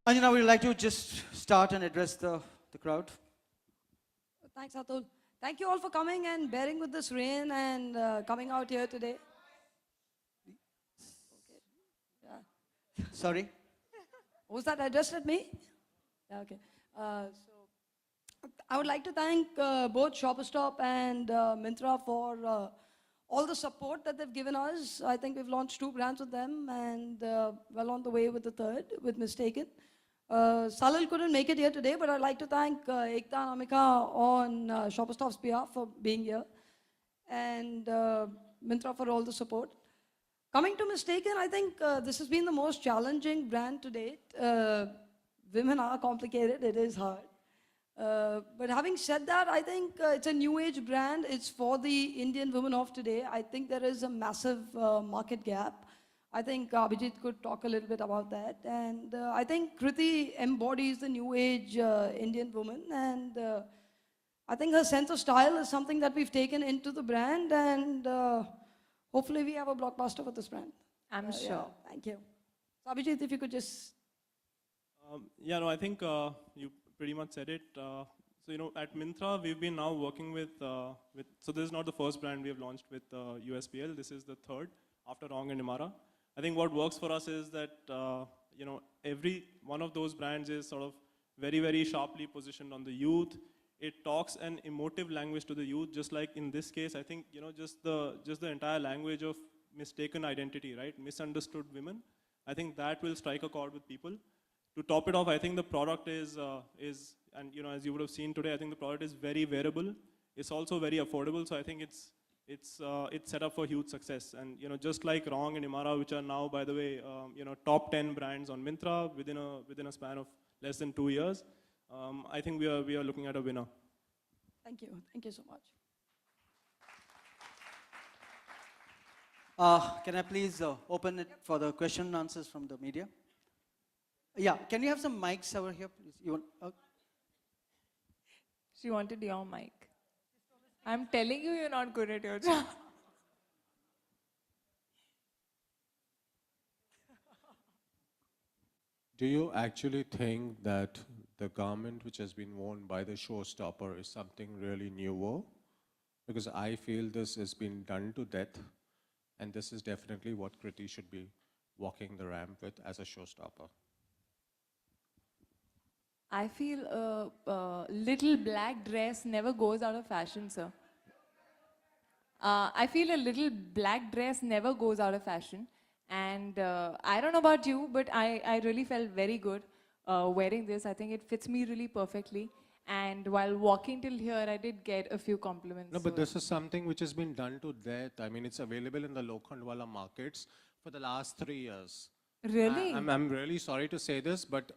Anjana, would you like to just start and address the crowd? Thanks, Atul. Thank you all for coming and bearing with this rain and coming out here today. Okay. Yeah. Sorry? Was that addressed at me? Yeah, okay. So I would like to thank both Shopper Stop and Myntra for all the support that they've given us. I think we've launched 2 brands with them and well on the way with the third, with Mistaken. Salil couldn't make it here today, but I'd like to thank Ekta and Amika on Shopper Stop's behalf for being here and Myntra for all the support. Coming to Mistaken, I think this has been the most challenging brand to date. Women are complicated, it is hard. But having said that, I think it's a new age brand. It's for the Indian women of today. I think there is a massive market gap. I think Abhijit could talk a little bit about that. And I think Kriti embodies the new age Indian woman. And I think her sense of style is something that we've taken into the brand. And hopefully we have a blockbuster with this brand. I'm sure. Yeah, thank you. So Abhijit, if you could just... Yeah, no, I think you pretty much said it. So, you know, at Myntra, we've been now working with so this is not the first brand we have launched with USPL. This is the third after Wrong and Imara. I think what works for us is that, you know, every one of those brands is sort of very, very sharply positioned on the youth. It talks an emotive language to the youth, just like in this case, I think, you know, just the entire language of mistaken identity, right? Misunderstood women. I think that will strike a chord with people. To top it off, I think the product is, and you know, as you would have seen today, I think the product is very wearable. It's also very affordable, so I think it's set up for huge success. And you know, just like Wrong and Imara, which are now, by the way, you know, top 10 brands on Myntra within a span of less than 2 years, I think we are looking at a winner. Thank you so much. Can I please open it for the question and answers from the media? Yeah, can you have some mics over here, please? You want, She wanted your mic. I'm telling you, you're not good at your job. Do you actually think that the garment which has been worn by the showstopper is something really newer? Because I feel this has been done to death, and this is definitely what Kriti should be walking the ramp with as a showstopper. I feel a little black dress never goes out of fashion, sir. I feel a little black dress never goes out of fashion. And I don't know about you, but I really felt very good wearing this. I think it fits me really perfectly. And while walking till here, I did get a few compliments. No, but this is something which has been done to death. I mean, it's available in the Lokhandwala markets for the last 3 years. Really? I'm really sorry to say this, but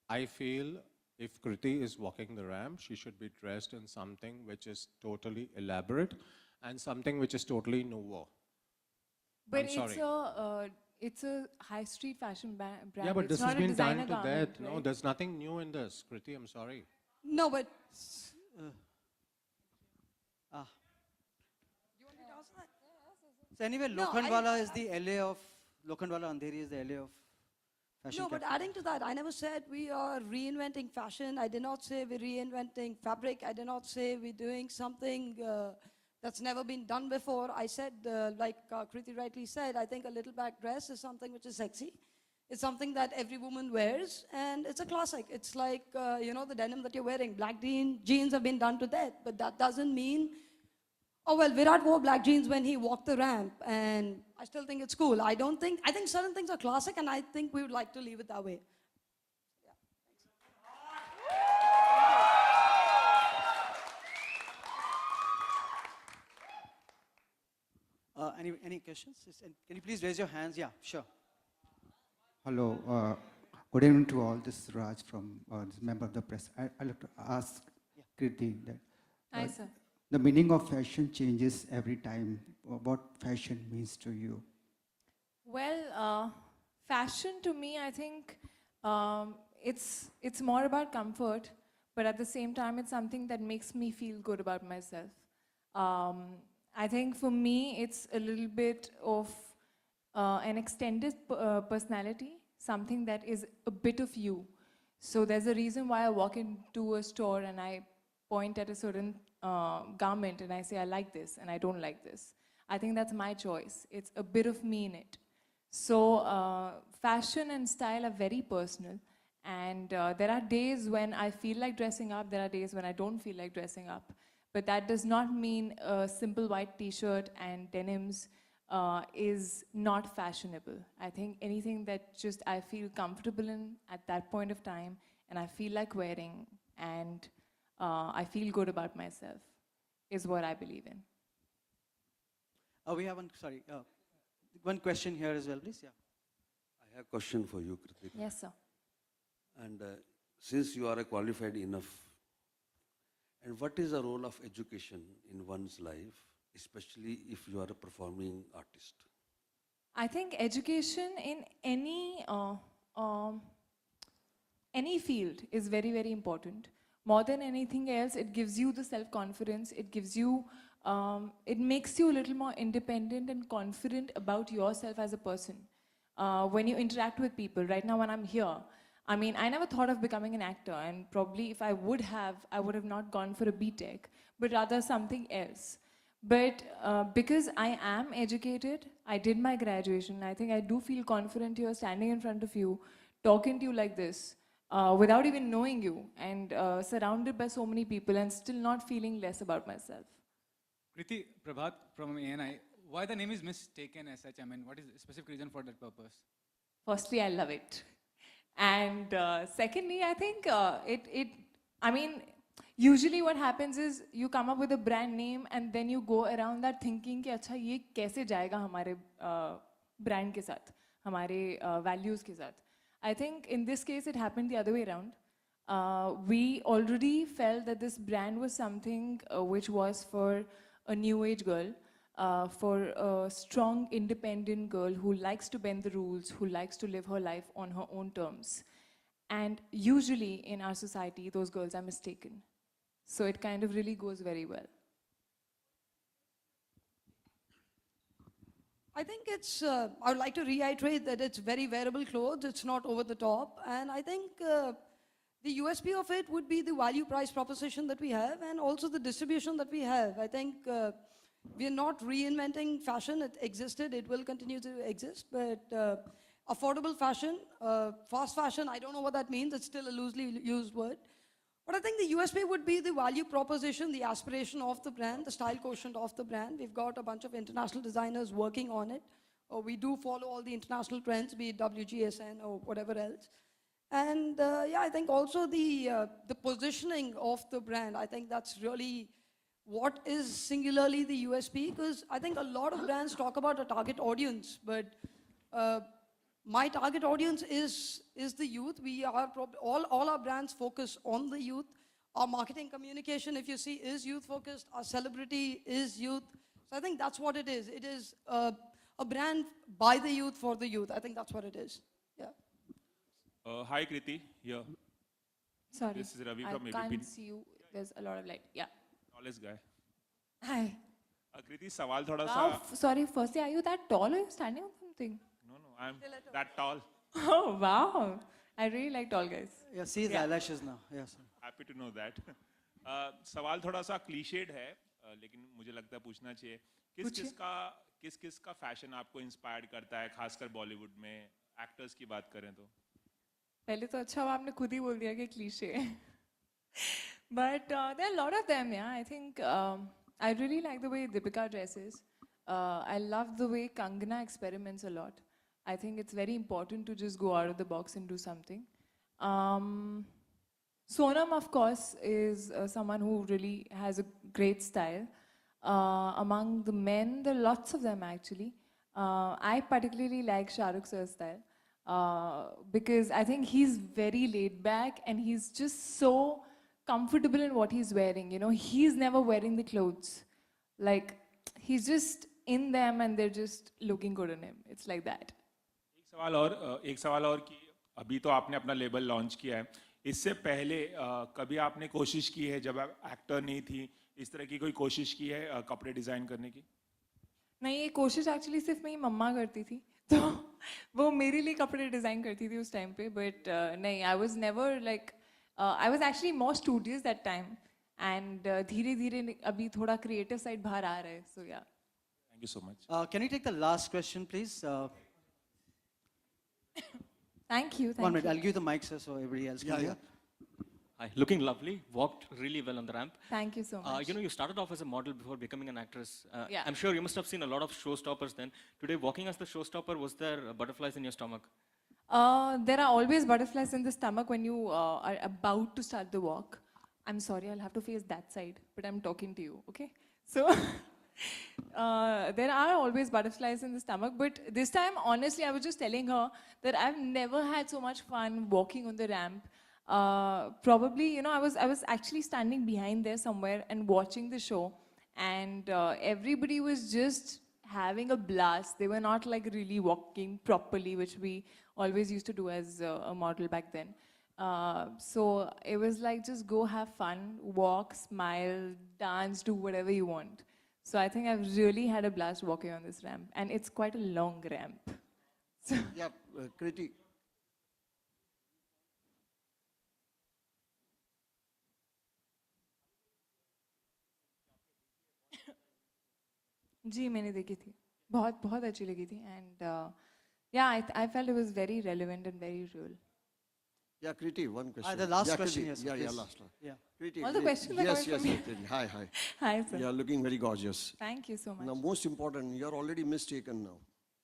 I feel if Kriti is walking the ramp, she should be dressed in something which is totally elaborate and something which is totally newer. But it's a high street fashion brand. Yeah, but it's this has not been a done designer to garment, death. right? No, there's nothing new in this. Kriti, I'm sorry. No, but... do you want me to answer that? So anyway, No, Lokhandwala is the LA of, Lokhandwala Andheri is the LA of fashion. No, but adding to that, I never said we are reinventing fashion. I did not say we're reinventing fabric. I did not say we're doing something that's never been done before. I said, like Kriti rightly said, I think a little black dress is something which is sexy. It's something that every woman wears, and it's a classic. It's like, you know, the denim that you're wearing. Black jeans have been done to death, but that doesn't mean, oh, well, Virat wore black jeans when he walked the ramp, and I still think it's cool. I think certain things are classic, and I think we would like to leave it that way. Any questions? Can you please raise your hands? Yeah, sure. Hello, good evening to all. This is Raj from this member of the press. I'd like to ask Kriti that Hi, sir. the meaning of fashion changes every time. What fashion means to you? Well, fashion to me, I think it's more about comfort, but at the same time, it's something that makes me feel good about myself. I think for me, it's a little bit of an extended personality, something that is a bit of you. So there's a reason why I walk into a store and I point at a certain garment and I say, I like this and I don't like this. I think that's my choice. It's a bit of me in it. So fashion and style are very personal. And there are days when I feel like dressing up, there are days when I don't feel like dressing up. But that does not mean a simple white t-shirt and denims is not fashionable. I think anything that just I feel comfortable in at that point of time and I feel like wearing and I feel good about myself is what I believe in. We have one question here as well, please. Yeah. I have a question for you, Kriti. Yes, sir. And since you are a qualified enough, and what is the role of education in one's life, especially if you are a performing artist? I think education in any field is very, very important. More than anything else, it gives you the self-confidence. It gives you, it makes you a little more independent and confident about yourself as a person. When you interact with people, right now when I'm here, I mean, I never thought of becoming an actor, and probably if I would have not gone for a BTech, but rather something else. But because I am educated, I did my graduation, I think I do feel confident here standing in front of you, talking to you like this, without even knowing you, and surrounded by so many people and still not feeling less about myself. Kriti, Prabhat from ANI, why the name is mistaken as such? I mean, what is the specific reason for that purpose? Firstly, I love it. And secondly, I think I mean, usually what happens is you come up with a brand name and then you go around that thinking कि अच्छा ये कैसे जाएगा हमारे brand के साथ, हमारे values के साथ. I think in this case it happened the other way around. We already felt that this brand was something which was for a new age girl, for a strong, independent girl who likes to bend the rules, who likes to live her life on her own terms. And usually in our society, those girls are mistaken. So it kind of really goes very well. I think it's, I would like to reiterate that it's very wearable clothes, it's not over the top. And I think the USP of it would be the value price proposition that we have and also the distribution that we have. I think we're not reinventing fashion. It existed, it will continue to exist, but affordable fashion, fast fashion, I don't know what that means. It's still a loosely used word. But I think the USP would be the value proposition, the aspiration of the brand, the style quotient of the brand. We've got a bunch of international designers working on it. We do follow all the international trends, be it WGSN or whatever else. And yeah, I think also the positioning of the brand, I think that's really what is singularly the USP, because I think a lot of brands talk about a target audience, but my target audience is the youth. We are all our brands focus on the youth. Our marketing communication, if you see, is youth focused. Our celebrity is youth. So I think that's what it is. It is a brand by the youth for the youth. I think that's what it is. Yeah. Hi Kriti, here. Sorry, This is Ravi I from can't ABP. see you. There's a lot of light. Yeah. Tallest guy. Hi. Kriti, सवाल थोड़ा सा. Wow, sorry, firstly, are you that tall or are you standing on something? No, I'm that tall. Oh, wow. I really like tall guys. Yeah, see his eyelashes now. Yes. Happy to know that. सवाल थोड़ा सा clichéd है, लेकिन मुझे लगता है पूछना चाहिए. किस किस का फैशन आपको इंस्पायर्ड करता है, खासकर बॉलीवुड में एक्टर्स की बात करें तो? पहले तो अच्छा हुआ आपने खुद ही बोल दिया कि क्लीशे है. But there are a lot of them, yeah. I think I really like the way Deepika dresses. I love the way Kangana experiments a lot. I think it's very important to just go out of the box and do something. Sonam, of course, is someone who really has a great style. Among the men, there are lots of them actually. I particularly like Shah Rukh Sir's style because I think he's very laid back and he's just so comfortable in what he's wearing. You know, he's never wearing the clothes. Like, he's just in them and they're just looking good on him. It's like that. एक सवाल और कि अभी तो आपने अपना label launch किया है. इससे पहले कभी आपने कोशिश की है, जब आप एक्टर नहीं थी, इस तरह की कोई कोशिश की है कपड़े डिजाइन करने की? नहीं, ये कोशिश एक्चुअली सिर्फ मेरी मम्मा करती थी. तो वो मेरे लिए कपड़े डिजाइन करती थी उस टाइम पे, but नहीं, I was never like, I was actually more studious that time, and धीरे धीरे अभी थोड़ा creative side बाहर आ रहा है, so yeah. Thank you so much. Can you take the last question, please? Thank you. 1 minute, I'll give the mic, sir, so everybody else can hear. Hi, looking lovely, walked really well on the ramp. Thank you so much. You know, you started off as a model before becoming an actress. Yeah. I'm sure you must have seen a lot of showstoppers then. Today, walking as the showstopper, was there butterflies in your stomach? There are always butterflies in the stomach when you are about to start the walk. I'm sorry, I'll have to face that side, but I'm talking to you, okay? So, there are always butterflies in the stomach, but this time, honestly, I was just telling her that I've never had so much fun walking on the ramp. Probably, you know, I was actually standing behind there somewhere and watching the show, and everybody was just having a blast. They were not like really walking properly, which we always used to do as a model back then. So it was like, just go have fun, walk, smile, dance, do whatever you want. So I think I've really had a blast walking on this ramp, and it's quite a long ramp. So Yeah, Kriti. जी मैंने देखी थी, बहुत बहुत अच्छी लगी थी, and yeah, I felt it was very relevant and very real. Yeah, Kriti, one question. The last Yeah, question, Kriti. yes, Yeah, please. last one. Yeah. Kriti, All the questions are yes, coming yes, from yes, me. Kriti. Hi, hi. Hi, sir. You are looking very gorgeous. Thank you so much. Now, most important, you are already mistaken now.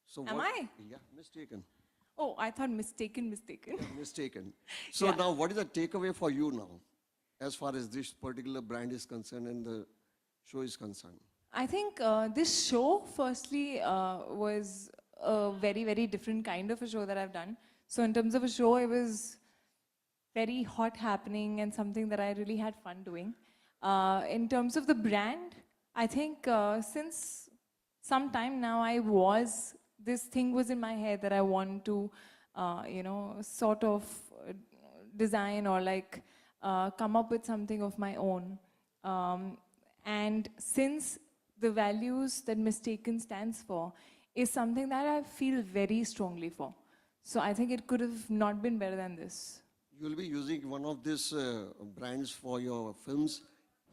So Am what, I? Yeah, mistaken. Oh, I thought mistaken. Mistaken. So Yeah. now, what is the takeaway for you now, as far as this particular brand is concerned and the show is concerned? I think this show, firstly, was a very, very different kind of a show that I've done. So in terms of a show, it was very hot happening and something that I really had fun doing. In terms of the brand, I think since some time now, this thing was in my head that I want to, you know, sort of design or like come up with something of my own. And since the values that Mistaken stands for is something that I feel very strongly for. So I think it could have not been better than this. You will be using one of these brands for your films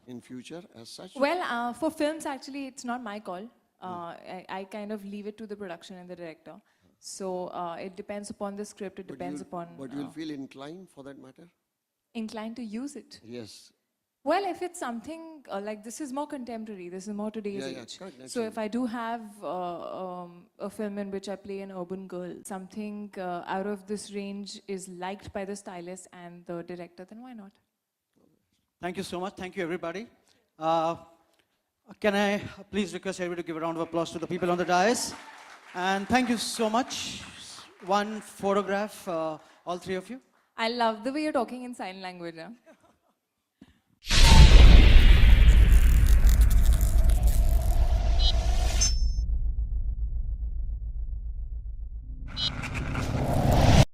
in future as such? Well, for films, actually, it's not my call. I kind of leave it to the production and the director. So it depends upon the script, it depends upon... But you will feel inclined for that matter? Inclined to use it. Yes. Well, if it's something like this is more contemporary, this is more today's age. Correct, So if I do have a film in which I play an urban girl, something out of this range is liked by the stylist and the director, then why not? Thank you so much. Thank you, everybody. Can I please request everybody to give a round of applause to the people on the dais? And thank you so much. One photograph, all three of you. I love the way you're talking in sign language. Huh?